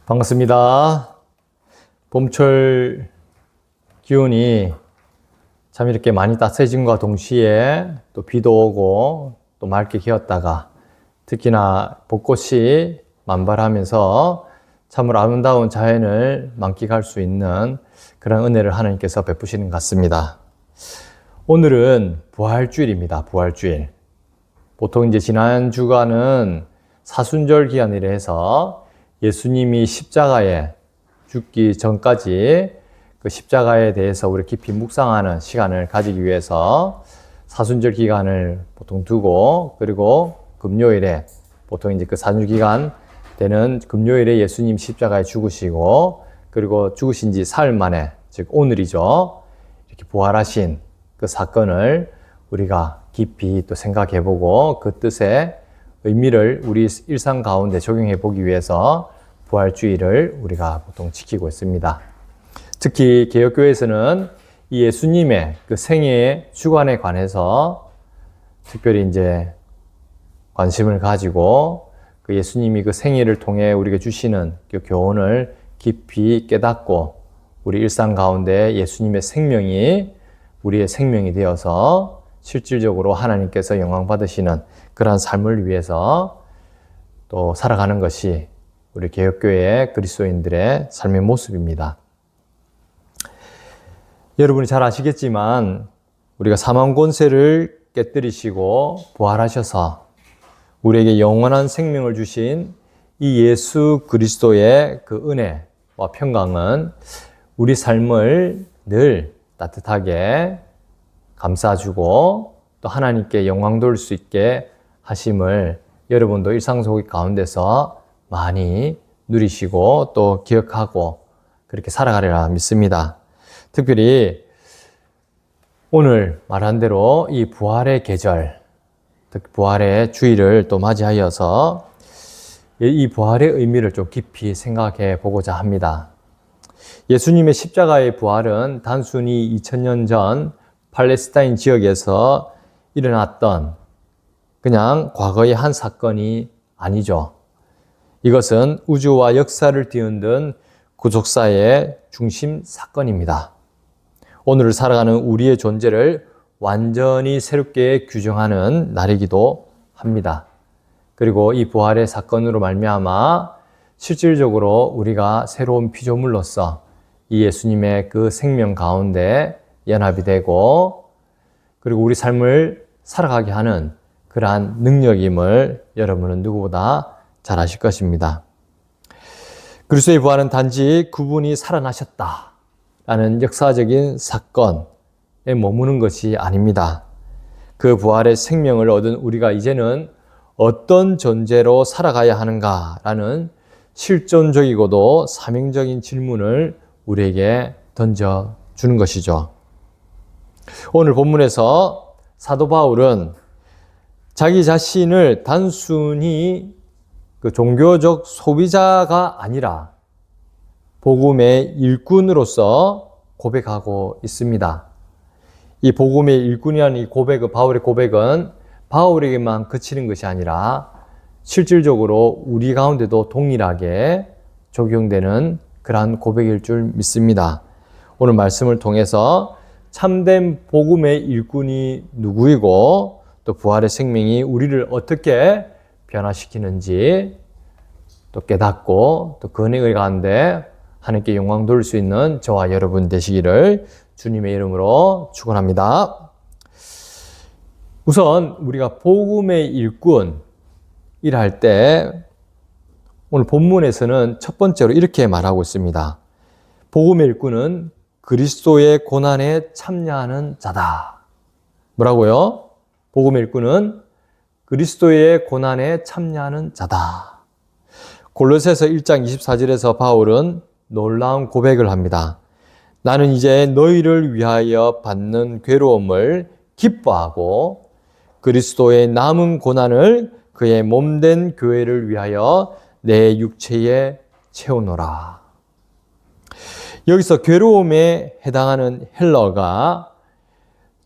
반갑습니다. 봄철 기온이 참 이렇게 많이 따스해진과 동시에 또 비도 오고 또 맑게 기었다가 특히나 벚꽃이 만발하면서 참으로 아름다운 자연을 만끽할 수 있는 그런 은혜를 하나님께서 베푸시는 것 같습니다. 오늘은 부활주일입니다. 부활주일. 보통 이제 지난 주간은 사순절 기간이라 해서 예수님이 십자가에 죽기 전까지 그 십자가에 대해서 우리 깊이 묵상하는 시간을 가지기 위해서 사순절 기간을 보통 두고, 그리고 금요일에 보통 이제 그 사순절 기간 되는 금요일에 예수님 십자가에 죽으시고, 그리고 죽으신 지 사흘 만에, 즉 오늘이죠, 이렇게 부활하신 그 사건을 우리가 깊이 또 생각해 보고 그 뜻의 의미를 우리 일상 가운데 적용해 보기 위해서 부활주일을 우리가 보통 지키고 있습니다. 특히 개혁교회에서는 이 예수님의 그 생애 주간에 관해서 특별히 이제 관심을 가지고 그 예수님이 그 생애를 통해 우리에게 주시는 그 교훈을 깊이 깨닫고 우리 일상 가운데 예수님의 생명이 우리의 생명이 되어서 실질적으로 하나님께서 영광 받으시는 그러한 삶을 위해서 또 살아가는 것이 우리 개혁교회의 그리스도인들의 삶의 모습입니다. 여러분이 잘 아시겠지만 우리가 사망 권세를 깨뜨리시고 부활하셔서 우리에게 영원한 생명을 주신 이 예수 그리스도의 그 은혜와 평강은 우리 삶을 늘 따뜻하게 감싸주고 또 하나님께 영광 돌릴 수 있게 하심을 여러분도 일상 속 가운데서 많이 누리시고 또 기억하고 그렇게 살아가리라 믿습니다. 특별히 오늘 말한 대로 이 부활의 계절, 특히 부활의 주일을 또 맞이하여서 이 부활의 의미를 좀 깊이 생각해 보고자 합니다. 예수님의 십자가의 부활은 단순히 2000년 전 팔레스타인 지역에서 일어났던 그냥 과거의 한 사건이 아니죠. 이것은 우주와 역사를 뒤흔든 구속사의 중심 사건입니다. 오늘을 살아가는 우리의 존재를 완전히 새롭게 규정하는 날이기도 합니다. 그리고 이 부활의 사건으로 말미암아 실질적으로 우리가 새로운 피조물로서 이 예수님의 그 생명 가운데 연합이 되고 그리고 우리 삶을 살아가게 하는 그러한 능력임을 여러분은 누구보다 잘 아실 것입니다. 그리스도의 부활은 단지 그분이 살아나셨다라는 역사적인 사건에 머무는 것이 아닙니다. 그 부활의 생명을 얻은 우리가 이제는 어떤 존재로 살아가야 하는가라는 실존적이고도 사명적인 질문을 우리에게 던져주는 것이죠. 오늘 본문에서 사도 바울은 자기 자신을 단순히 그 종교적 소비자가 아니라 복음의 일꾼으로서 고백하고 있습니다. 이 복음의 일꾼이라는 이 고백, 바울의 고백은 바울에게만 그치는 것이 아니라 실질적으로 우리 가운데도 동일하게 적용되는 그러한 고백일 줄 믿습니다. 오늘 말씀을 통해서 참된 복음의 일꾼이 누구이고 또 부활의 생명이 우리를 어떻게 변화시키는지 또 깨닫고 또 그 은혜 가운데 하나님께 영광 돌릴 수 있는 저와 여러분 되시기를 주님의 이름으로 축원합니다. 우선 우리가 복음의 일꾼이라 할 때 오늘 본문에서는 첫 번째로 이렇게 말하고 있습니다. 복음의 일꾼은 그리스도의 고난에 참여하는 자다. 뭐라고요? 복음의 일꾼은 그리스도의 고난에 참여하는 자다. 골로새서 1장 24절에서 바울은 놀라운 고백을 합니다. 나는 이제 너희를 위하여 받는 괴로움을 기뻐하고 그리스도의 남은 고난을 그의 몸된 교회를 위하여 내 육체에 채우노라. 여기서 괴로움에 해당하는 헬러가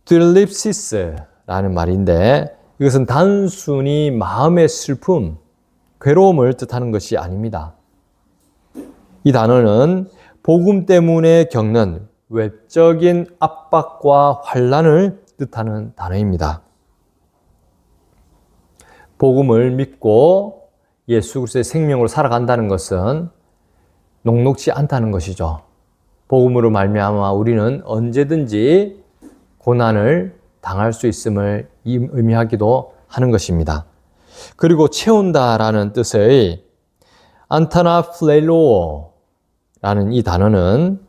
딜립시스라는 말인데 이것은 단순히 마음의 슬픔, 괴로움을 뜻하는 것이 아닙니다. 이 단어는 복음 때문에 겪는 외적인 압박과 환난을 뜻하는 단어입니다. 복음을 믿고 예수 그리스도의 생명으로 살아간다는 것은 녹록지 않다는 것이죠. 복음으로 말미암아 우리는 언제든지 고난을 당할 수 있음을 의미하기도 하는 것입니다. 그리고 채운다라는 뜻의 안타나플레로라는 이 단어는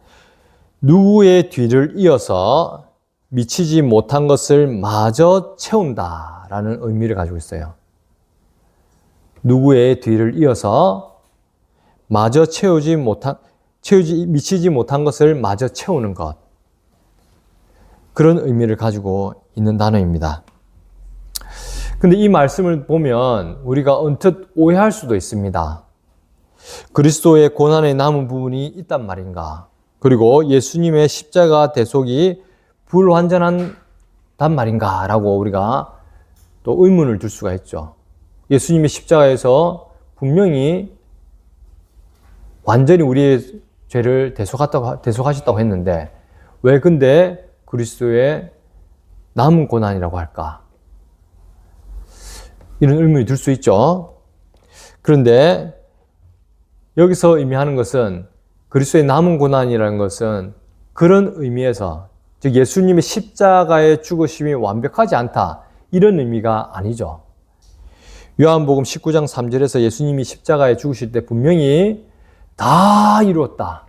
누구의 뒤를 이어서 미치지 못한 것을 마저 채운다라는 의미를 가지고 있어요. 누구의 뒤를 이어서 마저 미치지 못한 것을 마저 채우는 것. 그런 의미를 가지고 있는 단어입니다. 근데 이 말씀을 보면 우리가 언뜻 오해할 수도 있습니다. 그리스도의 고난에 남은 부분이 있단 말인가? 그리고 예수님의 십자가 대속이 불완전한 말인가? 라고 우리가 또 의문을 둘 수가 있죠. 예수님의 십자가에서 분명히 완전히 우리의 죄를 대속하셨다고 했는데 왜 근데 그리스도의 남은 고난이라고 할까? 이런 의문이 들 수 있죠. 그런데 여기서 의미하는 것은 그리스도의 남은 고난이라는 것은 그런 의미에서 즉 예수님의 십자가의 죽으심이 완벽하지 않다 이런 의미가 아니죠. 요한복음 19장 3절에서 예수님이 십자가에 죽으실 때 분명히 다 이루었다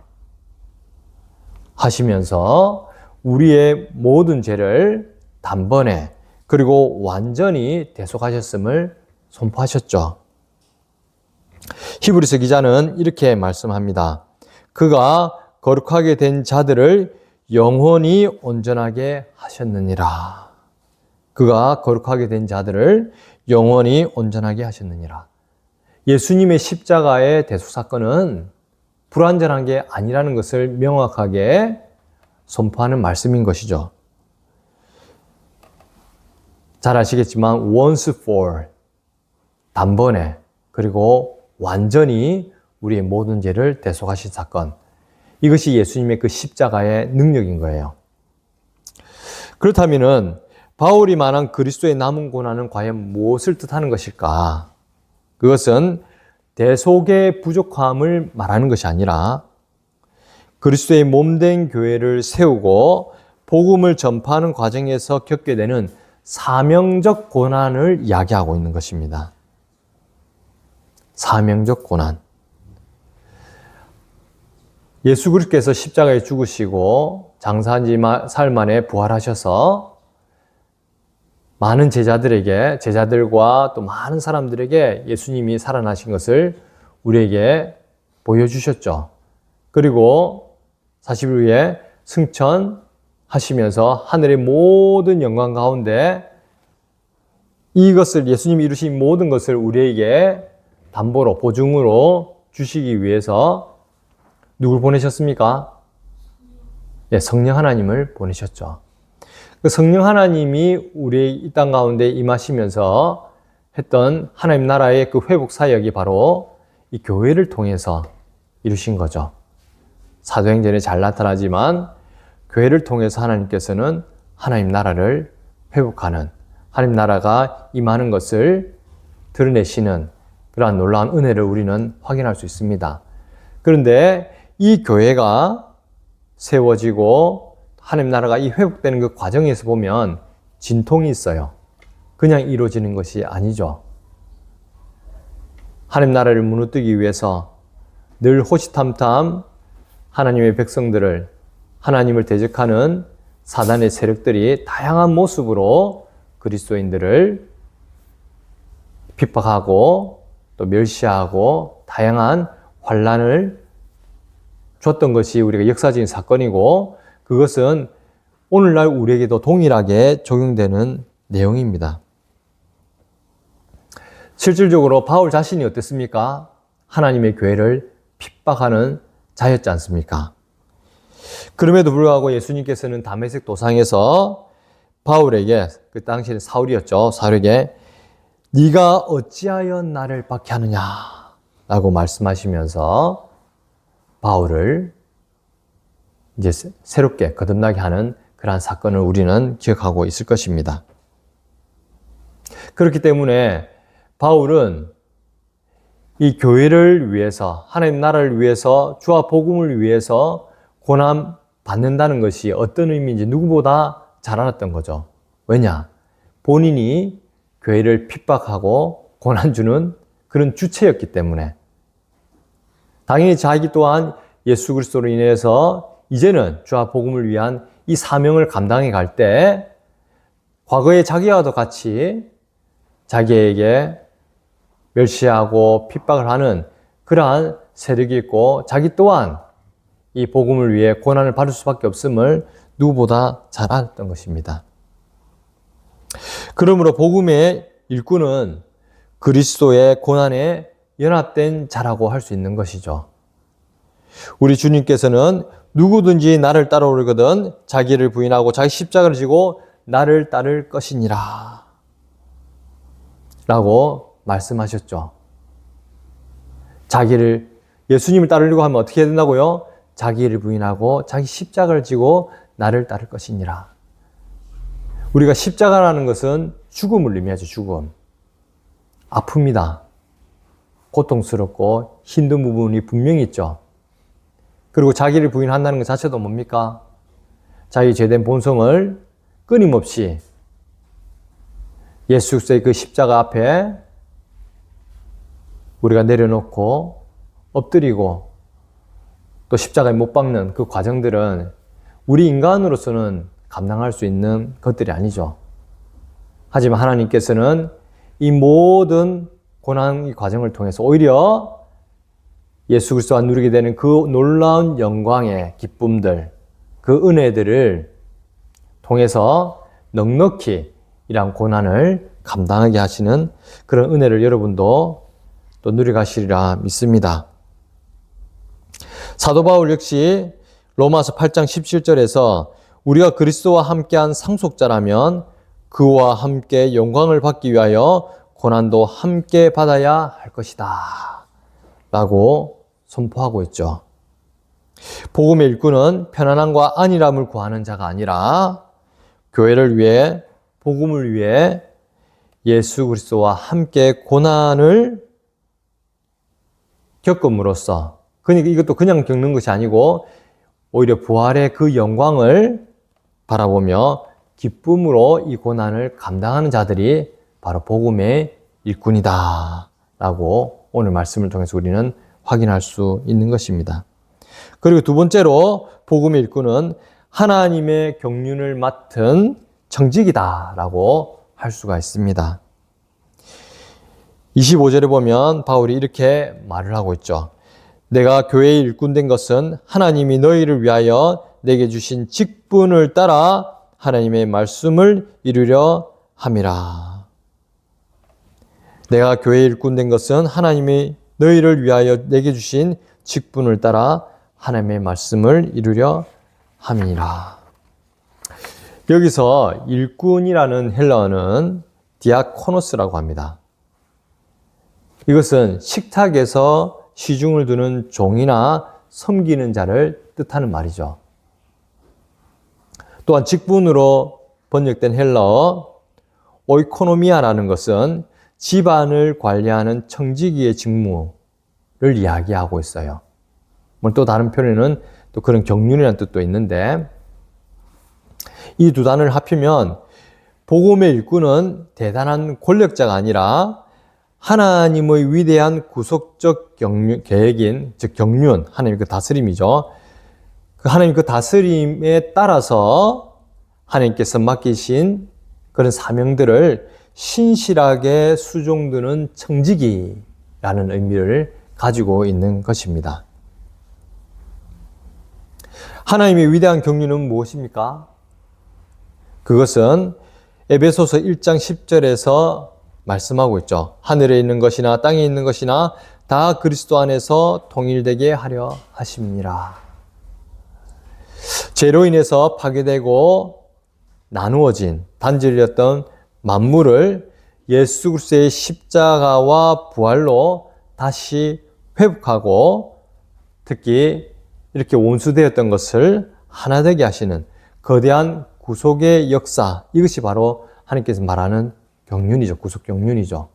하시면서 우리의 모든 죄를 단번에 그리고 완전히 대속하셨음을 선포하셨죠. 히브리서 기자는 이렇게 말씀합니다. 그가 거룩하게 된 자들을 영원히 온전하게 하셨느니라. 그가 거룩하게 된 자들을 영원히 온전하게 하셨느니라. 예수님의 십자가의 대속 사건은 불완전한 게 아니라는 것을 명확하게 선포하는 말씀인 것이죠. 잘 아시겠지만 once for 단번에 그리고 완전히 우리의 모든 죄를 대속하신 사건, 이것이 예수님의 그 십자가의 능력인 거예요. 그렇다면은 바울이 말한 그리스도의 남은 고난은 과연 무엇을 뜻하는 것일까? 그것은 대속의 부족함을 말하는 것이 아니라 그리스도의 몸된 교회를 세우고 복음을 전파하는 과정에서 겪게 되는 사명적 고난을 이야기하고 있는 것입니다. 사명적 고난. 예수 그리스도께서 십자가에 죽으시고 장사한 지 사흘 만에 부활하셔서 많은 제자들과 또 많은 사람들에게 예수님이 살아나신 것을 우리에게 보여주셨죠. 그리고 40일 후에 승천하시면서 하늘의 모든 영광 가운데 이것을 예수님이 이루신 모든 것을 우리에게 담보로 보증으로 주시기 위해서 누굴 보내셨습니까? 네, 성령 하나님을 보내셨죠. 그 성령 하나님이 우리 이 땅 가운데 임하시면서 했던 하나님 나라의 그 회복 사역이 바로 이 교회를 통해서 이루신 거죠. 사도행전에 잘 나타나지만 교회를 통해서 하나님께서는 하나님 나라를 회복하는, 하나님 나라가 임하는 것을 드러내시는 그러한 놀라운 은혜를 우리는 확인할 수 있습니다. 그런데 이 교회가 세워지고 하나님 나라가 이 회복되는 그 과정에서 보면 진통이 있어요. 그냥 이루어지는 것이 아니죠. 하나님 나라를 무너뜨리기 위해서 늘 호시탐탐 하나님의 백성들을, 하나님을 대적하는 사단의 세력들이 다양한 모습으로 그리스도인들을 핍박하고 또 멸시하고 다양한 환난을 줬던 것이 우리가 역사적인 사건이고, 그것은 오늘날 우리에게도 동일하게 적용되는 내용입니다. 실질적으로 바울 자신이 어땠습니까? 하나님의 교회를 핍박하는 자였지 않습니까? 그럼에도 불구하고 예수님께서는 다메섹 도상에서 바울에게, 그 당시에는 사울이었죠. 사울에게 네가 어찌하여 나를 박해하느냐 라고 말씀하시면서 바울을 이제 새롭게 거듭나게 하는 그러한 사건을 우리는 기억하고 있을 것입니다. 그렇기 때문에 바울은 이 교회를 위해서, 하나님 나라를 위해서, 주와 복음을 위해서 고난 받는다는 것이 어떤 의미인지 누구보다 잘 알았던 거죠. 왜냐? 본인이 교회를 핍박하고 고난 주는 그런 주체였기 때문에. 당연히 자기 또한 예수 그리스도로 인해서 이제는 주와 복음을 위한 이 사명을 감당해 갈 때 과거에 자기와도 같이 자기에게 멸시하고 핍박을 하는 그러한 세력이 있고 자기 또한 이 복음을 위해 고난을 받을 수밖에 없음을 누구보다 잘 알았던 것입니다. 그러므로 복음의 일꾼은 그리스도의 고난에 연합된 자라고 할 수 있는 것이죠. 우리 주님께서는 누구든지 나를 따라오려거든 자기를 부인하고 자기 십자가를 지고 나를 따를 것이니라 라고 말씀하셨죠. 예수님을 따르려고 하면 어떻게 해야 된다고요? 자기를 부인하고 자기 십자가를 지고 나를 따를 것이니라. 우리가 십자가라는 것은 죽음을 의미하죠. 죽음. 아픕니다. 고통스럽고 힘든 부분이 분명히 있죠. 그리고 자기를 부인한다는 것 자체도 뭡니까? 자기 죄된 본성을 끊임없이 예수 그리스도의 그 십자가 앞에 우리가 내려놓고 엎드리고 또 십자가에 못 박는 그 과정들은 우리 인간으로서는 감당할 수 있는 것들이 아니죠. 하지만 하나님께서는 이 모든 고난의 과정을 통해서 오히려 예수 그리스도와 누리게 되는 그 놀라운 영광의 기쁨들, 그 은혜들을 통해서 넉넉히 이러한 고난을 감당하게 하시는 그런 은혜를 여러분도 또 누려가시리라 믿습니다. 사도 바울 역시 로마서 8장 17절에서 우리가 그리스도와 함께한 상속자라면 그와 함께 영광을 받기 위하여 고난도 함께 받아야 할 것이다 라고 선포하고 있죠. 복음의 일꾼은 편안함과 안일함을 구하는 자가 아니라 교회를 위해, 복음을 위해 예수 그리스도와 함께 고난을 겪음으로써, 그러니까 이것도 그냥 겪는 것이 아니고 오히려 부활의 그 영광을 바라보며 기쁨으로 이 고난을 감당하는 자들이 바로 복음의 일꾼이다 라고 오늘 말씀을 통해서 우리는 확인할 수 있는 것입니다. 그리고 두 번째로 복음의 일꾼은 하나님의 경륜을 맡은 청직이다 라고 할 수가 있습니다. 25절에 보면 바울이 이렇게 말을 하고 있죠. 내가 교회의 일꾼 된 것은 하나님이 너희를 위하여 내게 주신 직분을 따라 하나님의 말씀을 이루려 함이라. 내가 교회의 일꾼 된 것은 하나님이 너희를 위하여 내게 주신 직분을 따라 하나님의 말씀을 이루려 함이라. 여기서 일꾼이라는 헬라어는 디아코노스라고 합니다. 이것은 식탁에서 시중을 두는 종이나 섬기는 자를 뜻하는 말이죠. 또한 직분으로 번역된 헬라어 오이코노미아라는 것은 집안을 관리하는 청지기의 직무를 이야기하고 있어요. 또 다른 표현에는 또 그런 경륜이라는 뜻도 있는데 이 두 단어를 합치면 복음의 일꾼은 대단한 권력자가 아니라 하나님의 위대한 구속적 계획인, 즉 경륜, 하나님의 그 다스림이죠. 그 하나님 그 다스림에 따라서 하나님께서 맡기신 그런 사명들을 신실하게 수종드는 청지기라는 의미를 가지고 있는 것입니다. 하나님의 위대한 경륜은 무엇입니까? 그것은 에베소서 1장 10절에서 말씀하고 있죠. 하늘에 있는 것이나 땅에 있는 것이나 다 그리스도 안에서 통일되게 하려 하심이라. 죄로 인해서 파괴되고 나누어진 단절이었던 만물을 예수 그리스도의 십자가와 부활로 다시 회복하고 특히 이렇게 원수되었던 것을 하나 되게 하시는 거대한 구속의 역사, 이것이 바로 하나님께서 말하는 경륜이죠. 구속 경륜이죠.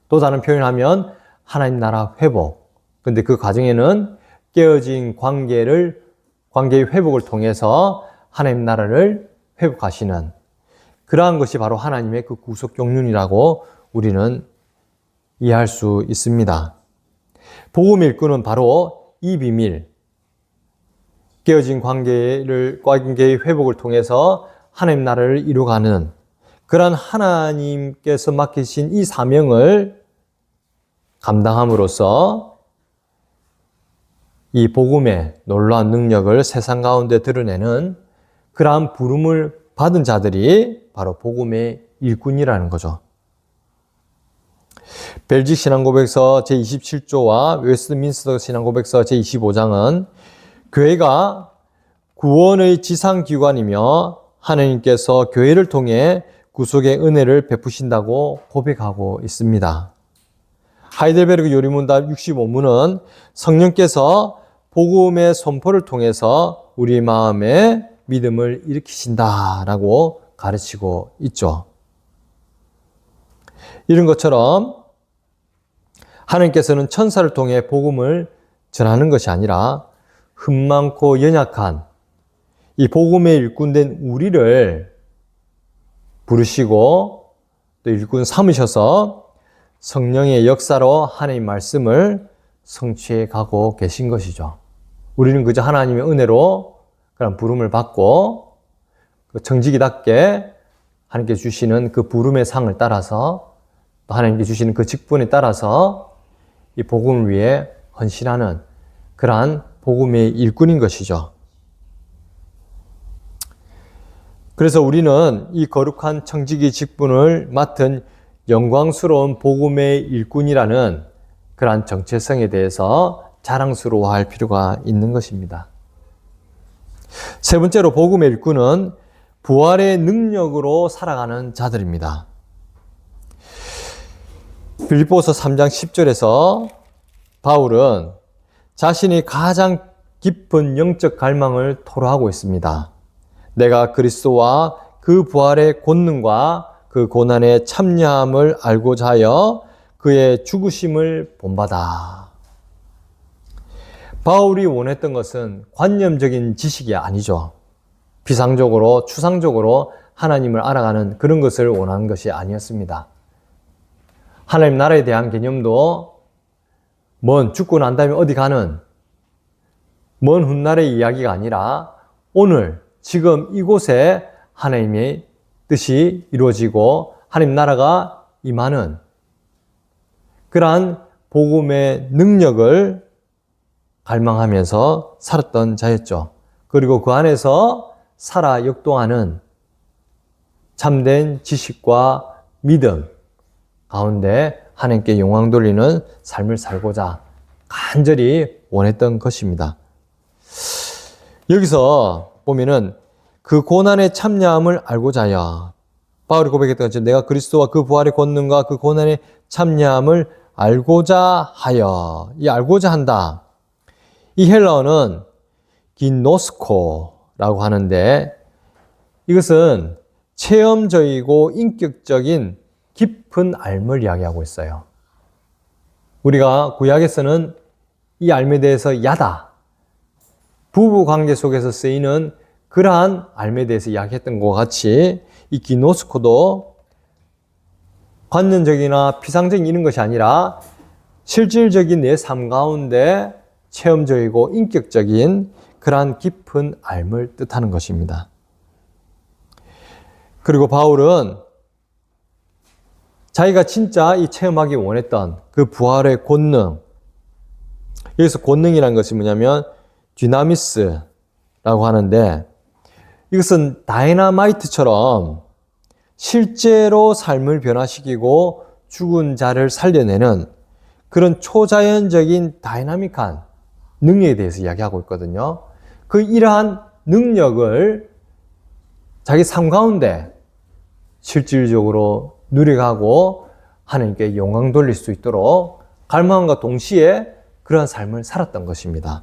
또 다른 표현하면 하나님 나라 회복. 근데 그 과정에는 깨어진 관계의 회복을 통해서 하나님 나라를 회복하시는 그러한 것이 바로 하나님의 그 구속 경륜이라고 우리는 이해할 수 있습니다. 복음의 일꾼은 바로 이 비밀, 깨어진 관계의 회복을 통해서 하나님 나라를 이루어가는 그러한 하나님께서 맡기신 이 사명을 감당함으로써 이 복음의 놀라운 능력을 세상 가운데 드러내는 그러한 부름을 받은 자들이 바로 복음의 일꾼이라는 거죠. 벨직 신앙고백서 제27조와 웨스트민스터 신앙고백서 제25장은 교회가 구원의 지상기관이며 하나님께서 교회를 통해 구속의 은혜를 베푸신다고 고백하고 있습니다. 하이델베르그 요리문답 65문은 성령께서 복음의 선포를 통해서 우리 마음에 믿음을 일으키신다라고 가르치고 있죠. 이런 것처럼 하나님께서는 천사를 통해 복음을 전하는 것이 아니라 흠많고 연약한 이 복음의 일꾼된 우리를 부르시고 또 일꾼 삼으셔서 성령의 역사로 하나님의 말씀을 성취해 가고 계신 것이죠. 우리는 그저 하나님의 은혜로 그런 부름을 받고 그 정직이답게 하나님께 주시는 그 부름의 상을 따라서 또 하나님께 주시는 그 직분에 따라서 이 복음을 위해 헌신하는 그러한 복음의 일꾼인 것이죠. 그래서 우리는 이 거룩한 청지기 직분을 맡은 영광스러운 복음의 일꾼이라는 그러한 정체성에 대해서 자랑스러워할 필요가 있는 것입니다. 세 번째로 복음의 일꾼은 부활의 능력으로 살아가는 자들입니다. 빌립보서 3장 10절에서 바울은 자신이 가장 깊은 영적 갈망을 토로하고 있습니다. 내가 그리스도와 그 부활의 권능과 그 고난의 참여함을 알고자 하여 그의 죽으심을 본받아. 바울이 원했던 것은 관념적인 지식이 아니죠. 비상적으로, 추상적으로 하나님을 알아가는 그런 것을 원하는 것이 아니었습니다. 하나님 나라에 대한 개념도 죽고 난 다음에 어디 가는 먼 훗날의 이야기가 아니라 오늘, 지금 이곳에 하나님의 뜻이 이루어지고 하나님 나라가 임하는 그러한 복음의 능력을 갈망하면서 살았던 자였죠. 그리고 그 안에서 살아 역동하는 참된 지식과 믿음 가운데 하나님께 영광 돌리는 삶을 살고자 간절히 원했던 것입니다. 여기서 보면은 그 고난의 참여함을 알고자 하여 바울이 고백했던 것처럼 내가 그리스도와 그 부활의 권능과 그 고난의 참여함을 알고자 하여 이 알고자 한다. 이 헬라어는 기노스코라고 하는데 이것은 체험적이고 인격적인 깊은 알을 이야기하고 있어요. 우리가 구약에서는 이 알에 대해서 야다, 부부 관계 속에서 쓰이는 그러한 알에 대해서 이야기했던 것과 같이 이 기노스코도 관념적이나 피상적인 이런 것이 아니라 실질적인 내 삶 가운데 체험적이고 인격적인 그러한 깊은 알을 뜻하는 것입니다. 그리고 바울은 자기가 진짜 이 체험하기 원했던 그 부활의 권능, 여기서 권능이라는 것이 뭐냐면 디나미스라고 하는데 이것은 다이너마이트처럼 실제로 삶을 변화시키고 죽은 자를 살려내는 그런 초자연적인 다이나믹한 능력에 대해서 이야기하고 있거든요. 그 이러한 능력을 자기 삶 가운데 실질적으로 누려가고 하나님께 영광 돌릴 수 있도록 갈망함과 동시에 그러한 삶을 살았던 것입니다.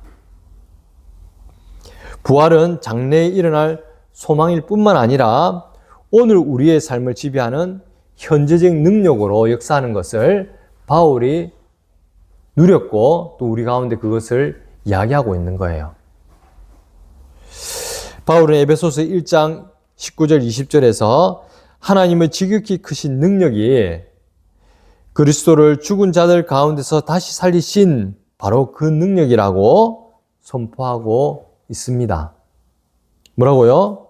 부활은 장래에 일어날 소망일 뿐만 아니라 오늘 우리의 삶을 지배하는 현재적 능력으로 역사하는 것을 바울이 누렸고 또 우리 가운데 그것을 이야기하고 있는 거예요. 바울은 에베소서 1장 19절 20절에서 하나님의 지극히 크신 능력이 그리스도를 죽은 자들 가운데서 다시 살리신 바로 그 능력이라고 선포하고 있습니다. 뭐라고요?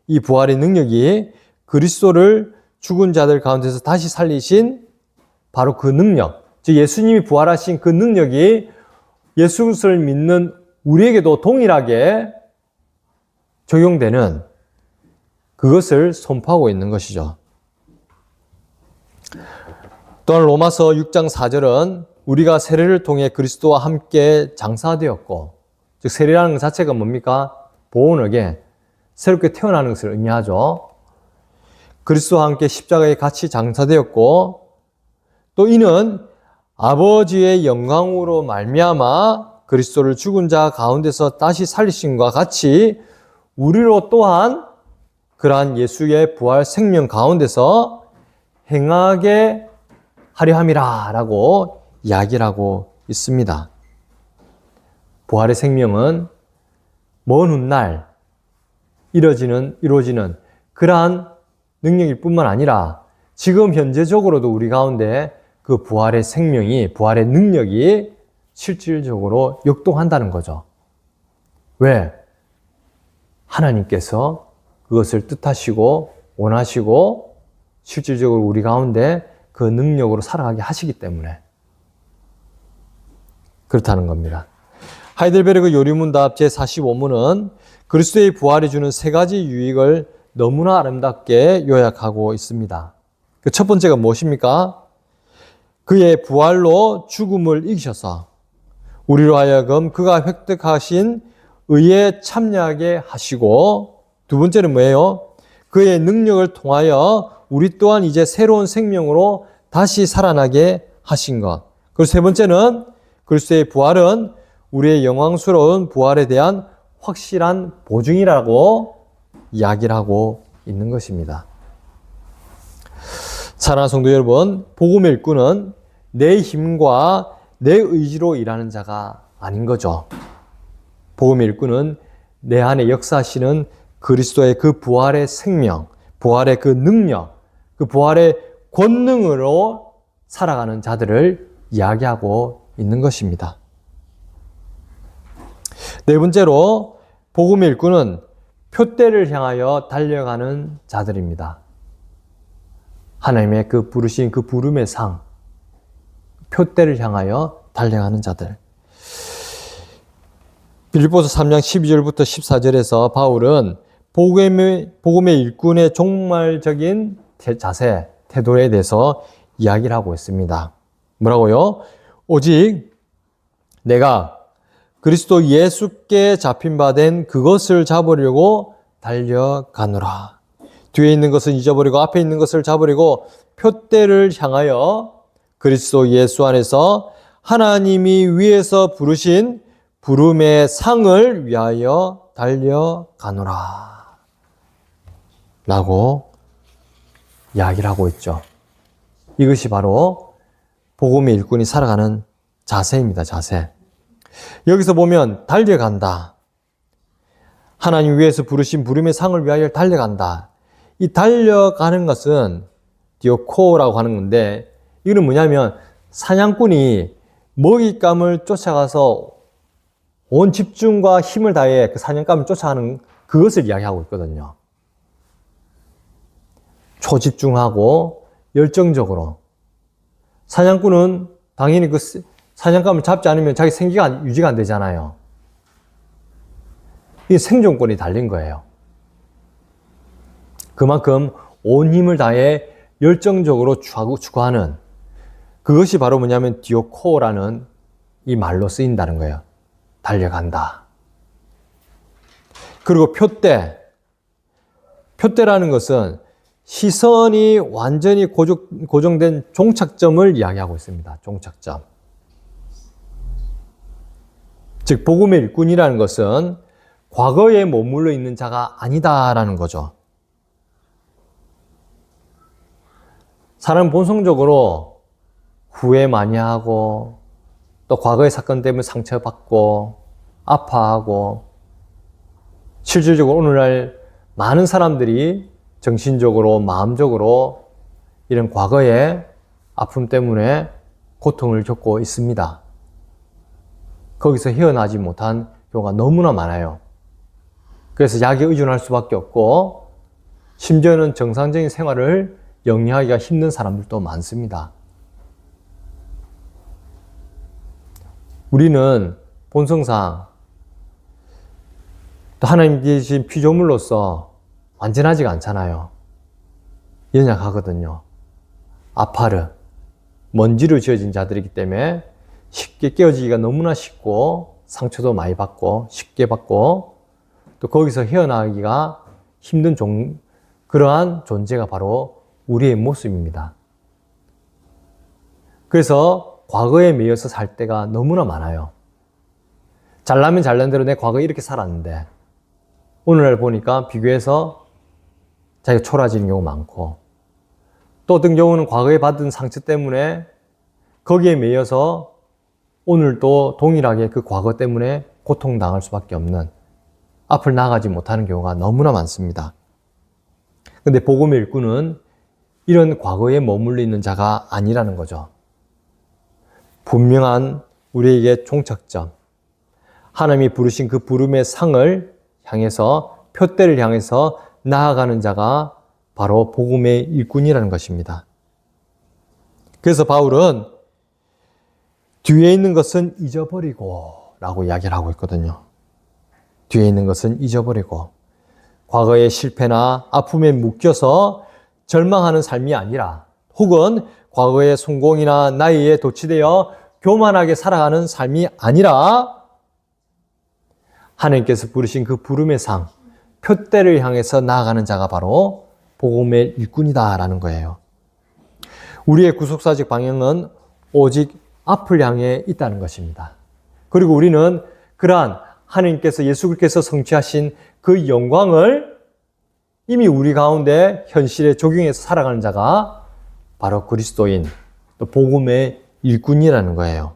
이 부활의 능력이 그리스도를 죽은 자들 가운데서 다시 살리신 바로 그 능력, 즉 예수님이 부활하신 그 능력이 예수 그리스도를 믿는 우리에게도 동일하게 적용되는 그것을 선포하고 있는 것이죠. 또한 로마서 6장 4절은 우리가 세례를 통해 그리스도와 함께 장사되었고, 즉 세례라는 것 자체가 뭡니까? 보온하게 새롭게 태어나는 것을 의미하죠. 그리스도와 함께 십자가에 같이 장사되었고, 또 이는 아버지의 영광으로 말미암아 그리스도를 죽은 자 가운데서 다시 살리심과 같이 우리로 또한 그러한 예수의 부활 생명 가운데서 행하게 하려 함이라 라고 이야기를 하고 있습니다. 부활의 생명은 먼 훗날 이루어지는 그러한 능력일 뿐만 아니라 지금 현재적으로도 우리 가운데 그 부활의 생명이, 부활의 능력이 실질적으로 역동한다는 거죠. 왜? 하나님께서 그것을 뜻하시고 원하시고 실질적으로 우리 가운데 그 능력으로 살아가게 하시기 때문에 그렇다는 겁니다. 하이델베르그 요리문답 제45문은 그리스도의 부활이 주는 세 가지 유익을 너무나 아름답게 요약하고 있습니다. 그 첫 번째가 무엇입니까? 그의 부활로 죽음을 이기셔서 우리로 하여금 그가 획득하신 의에 참여하게 하시고, 두 번째는 뭐예요? 그의 능력을 통하여 우리 또한 이제 새로운 생명으로 다시 살아나게 하신 것. 그리고 세 번째는 그리스도의 부활은 우리의 영광스러운 부활에 대한 확실한 보증이라고 이야기를 하고 있는 것입니다. 사랑하는 성도 여러분, 복음의 일꾼은 내 힘과 내 의지로 일하는 자가 아닌 거죠. 복음의 일꾼은 내 안에 역사하시는 그리스도의 그 부활의 생명, 부활의 그 능력, 그 부활의 권능으로 살아가는 자들을 이야기하고 있는 것입니다. 네 번째로 복음의 일꾼은 표대를 향하여 달려가는 자들입니다. 하나님의 그 부르신 그 부름의 상, 표대를 향하여 달려가는 자들. 빌립보서 3장 12절부터 14절에서 바울은 복음의 일꾼의 종말적인 자세, 태도에 대해서 이야기를 하고 있습니다. 뭐라고요? 오직 내가 그리스도 예수께 잡힌 바 된 그것을 잡으려고 달려가노라. 뒤에 있는 것은 잊어버리고 앞에 있는 것을 잡으려고 표대를 향하여 그리스도 예수 안에서 하나님이 위에서 부르신 부름의 상을 위하여 달려가노라 라고 이야기를 하고 있죠. 이것이 바로 복음의 일꾼이 살아가는 자세입니다. 자세. 여기서 보면 달려간다. 하나님 위에서 부르신 부름의 상을 위하여 달려간다. 이 달려가는 것은 디오코라고 하는 건데, 이거는 뭐냐면 사냥꾼이 먹잇감을 쫓아가서 온 집중과 힘을 다해 그 사냥감을 쫓아가는 그것을 이야기하고 있거든요. 초집중하고 열정적으로. 사냥꾼은 당연히 그 사냥감을 잡지 않으면 자기 생기가 유지가 안 되잖아요. 이게 생존권이 달린 거예요. 그만큼 온 힘을 다해 열정적으로 추구하는, 그것이 바로 뭐냐면 디오코라는 이 말로 쓰인다는 거예요. 달려간다. 그리고 표대라는 것은 시선이 완전히 고정된 종착점을 이야기하고 있습니다. 종착점. 즉 복음의 일꾼이라는 것은 과거에 머물러 있는 자가 아니다라는 거죠. 사람은 본성적으로 후회 많이 하고 또 과거의 사건 때문에 상처받고 아파하고 실질적으로 오늘날 많은 사람들이 정신적으로 마음적으로 이런 과거의 아픔 때문에 고통을 겪고 있습니다. 거기서 헤어나지 못한 경우가 너무나 많아요. 그래서 약에 의존할 수밖에 없고 심지어는 정상적인 생활을 영위하기가 힘든 사람들도 많습니다. 우리는 본성상 또 하나님 계신 피조물로서 완전하지가 않잖아요. 연약하거든요. 아파르, 먼지로 지어진 자들이기 때문에 쉽게 깨어지기가 너무나 쉽고 상처도 많이 받고 쉽게 받고 또 거기서 헤어나가기가 힘든 그러한 존재가 바로 우리의 모습입니다. 그래서 과거에 매여서 살 때가 너무나 많아요. 잘나면 잘난 대로 내 과거에 이렇게 살았는데 오늘날 보니까 비교해서 자기가 초라해지는 경우 많고 또 어떤 경우는 과거에 받은 상처 때문에 거기에 매여서 오늘도 동일하게 그 과거 때문에 고통당할 수밖에 없는 앞을 나가지 못하는 경우가 너무나 많습니다. 근데 복음의 일꾼은 이런 과거에 머물러 있는 자가 아니라는 거죠. 분명한 우리에게 종착점, 하나님이 부르신 그 부름의 상을 향해서 표대를 향해서 나아가는 자가 바로 복음의 일꾼이라는 것입니다. 그래서 바울은 뒤에 있는 것은 잊어버리고 라고 이야기를 하고 있거든요. 뒤에 있는 것은 잊어버리고 과거의 실패나 아픔에 묶여서 절망하는 삶이 아니라 혹은 과거의 성공이나 나이에 도취되어 교만하게 살아가는 삶이 아니라 하나님께서 부르신 그 부름의 상, 표대를 향해서 나아가는 자가 바로 복음의 일꾼이다라는 거예요. 우리의 구속사적 방향은 오직 앞을 향해 있다는 것입니다. 그리고 우리는 그러한 하나님께서 예수 그리스도께서 성취하신 그 영광을 이미 우리 가운데 현실에 적용해서 살아가는 자가 바로 그리스도인, 또 복음의 일꾼이라는 거예요.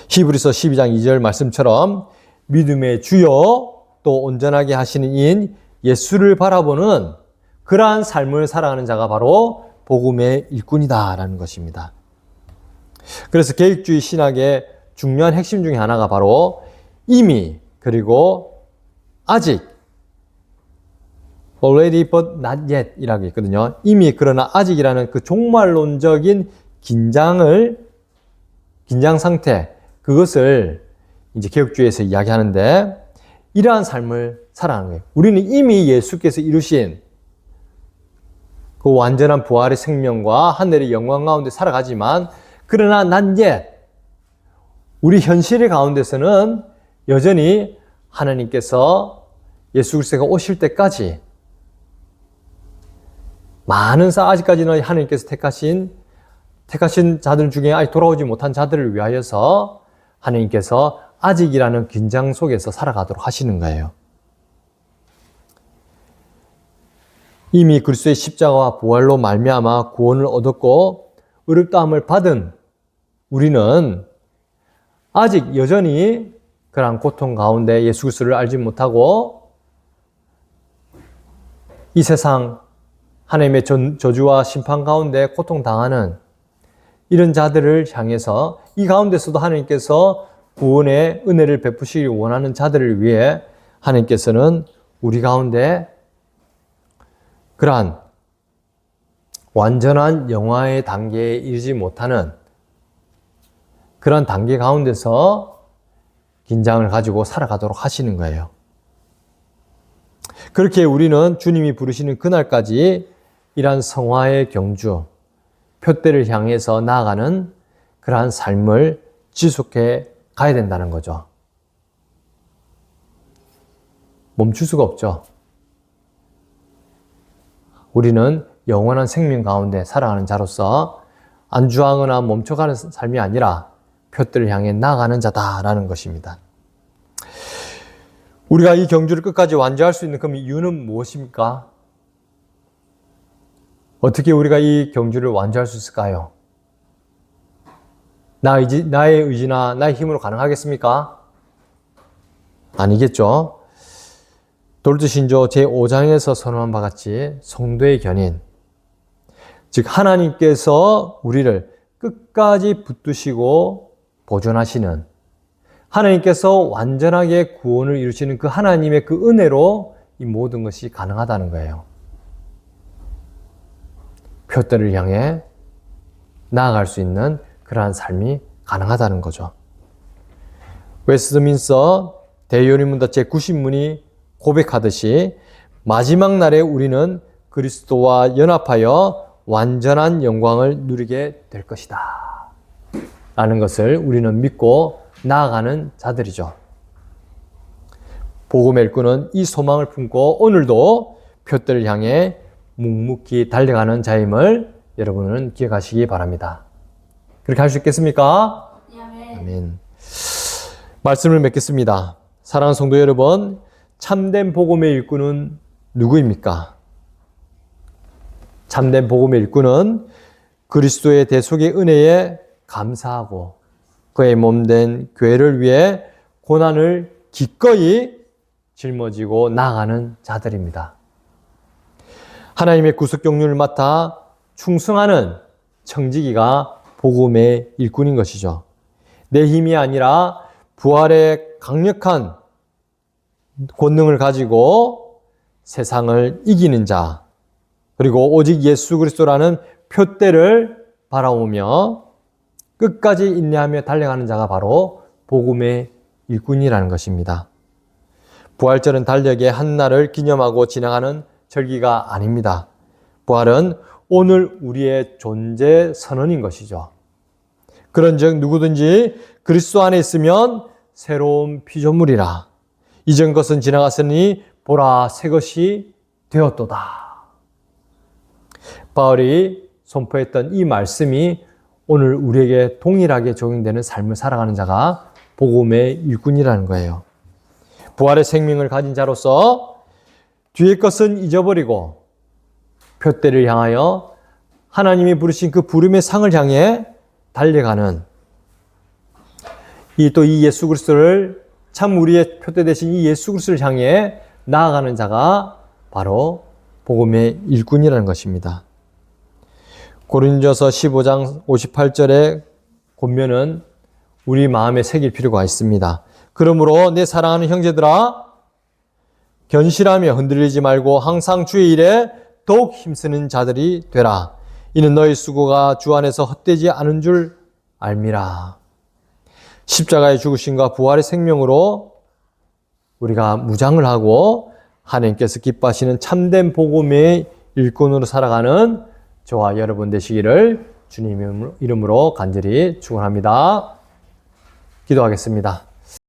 히브리서 12장 2절 말씀처럼 믿음의 주요 또 온전하게 하시는 이인 예수를 바라보는 그러한 삶을 살아가는 자가 바로 복음의 일꾼이다라는 것입니다. 그래서 계획주의 신학의 중요한 핵심 중에 하나가 바로 이미 그리고 아직 already but not yet 이라고 있거든요. 이미 그러나 아직이라는 그 종말론적인 긴장 상태, 그것을 이제 개혁주의에서 이야기하는데 이러한 삶을 살아가는 거예요. 우리는 이미 예수께서 이루신 그 완전한 부활의 생명과 하늘의 영광 가운데 살아가지만 그러나 not yet 우리 현실의 가운데서는 여전히 하나님께서 예수 그리스도가 오실 때까지 많은 아직까지는 하나님께서 택하신 자들 중에 아직 돌아오지 못한 자들을 위하여서 하나님께서 아직이라는 긴장 속에서 살아가도록 하시는 거예요. 이미 그리스도의 십자가와 부활로 말미암아 구원을 얻었고 의롭다함을 받은 우리는 아직 여전히 그러한 고통 가운데 예수 그리스도를 알지 못하고 이 세상 하나님의 저주와 심판 가운데 고통당하는 이런 자들을 향해서 이 가운데서도 하나님께서 구원의 은혜를 베푸시기 원하는 자들을 위해 하나님께서는 우리 가운데 그러한 완전한 영화의 단계에 이르지 못하는 그런 단계 가운데서 긴장을 가지고 살아가도록 하시는 거예요. 그렇게 우리는 주님이 부르시는 그날까지 이러한 성화의 경주, 표대를 향해서 나아가는 그러한 삶을 지속해 가야 된다는 거죠. 멈출 수가 없죠. 우리는 영원한 생명 가운데 살아가는 자로서 안주하거나 멈춰가는 삶이 아니라 표대를 향해 나아가는 자다라는 것입니다. 우리가 이 경주를 끝까지 완주할 수 있는 그 이유는 무엇입니까? 어떻게 우리가 이 경주를 완주할 수 있을까요? 나의 의지나 나의 힘으로 가능하겠습니까? 아니겠죠. 돌드신조 제5장에서 선언한 바 같이 성도의 견인, 즉 하나님께서 우리를 끝까지 붙드시고 보존하시는, 하나님께서 완전하게 구원을 이루시는 그 하나님의 그 은혜로 이 모든 것이 가능하다는 거예요. 표대를 향해 나아갈 수 있는 그러한 삶이 가능하다는 거죠. 웨스트민스터 대요리문답 제90문이 고백하듯이 마지막 날에 우리는 그리스도와 연합하여 완전한 영광을 누리게 될 것이다 라는 것을 우리는 믿고 나아가는 자들이죠. 복음의 일꾼은 이 소망을 품고 오늘도 표대를 향해 묵묵히 달려가는 자임을 여러분은 기억하시기 바랍니다. 그렇게 할 수 있겠습니까? 아멘. 말씀을 맺겠습니다. 사랑하는 성도 여러분, 참된 복음의 일꾼은 누구입니까? 참된 복음의 일꾼은 그리스도의 대속의 은혜에 감사하고 그의 몸된 교회를 위해 고난을 기꺼이 짊어지고 나아가는 자들입니다. 하나님의 구속 경륜을 맡아 충성하는 청지기가 복음의 일꾼인 것이죠. 내 힘이 아니라 부활의 강력한 권능을 가지고 세상을 이기는 자, 그리고 오직 예수 그리스도라는 표대를 바라보며 끝까지 인내하며 달려가는 자가 바로 복음의 일꾼이라는 것입니다. 부활절은 달력의 한 날을 기념하고 지나가는 절기가 아닙니다. 부활은 오늘 우리의 존재 선언인 것이죠. 그런즉 누구든지 그리스도 안에 있으면 새로운 피조물이라. 이전 것은 지나갔으니 보라 새 것이 되었도다. 바울이 선포했던 이 말씀이 오늘 우리에게 동일하게 적용되는 삶을 살아가는 자가 복음의 일꾼이라는 거예요. 부활의 생명을 가진 자로서 뒤의 것은 잊어버리고 표대를 향하여 하나님이 부르신 그 부름의 상을 향해 달려가는 이 예수 그리스도를 참 우리의 표대 되신 이 예수 그리스도를 향해 나아가는 자가 바로 복음의 일꾼이라는 것입니다. 고린도서 15장 58절의 권면은 우리 마음에 새길 필요가 있습니다. 그러므로 내 사랑하는 형제들아 견실하며 흔들리지 말고 항상 주의 일에 더욱 힘쓰는 자들이 되라. 이는 너희 수고가 주 안에서 헛되지 않은 줄 알미라. 십자가의 죽으심과 부활의 생명으로 우리가 무장을 하고 하나님께서 기뻐하시는 참된 복음의 일꾼으로 살아가는 저와 여러분 되시기를 주님 이름으로 간절히 축원합니다. 기도하겠습니다.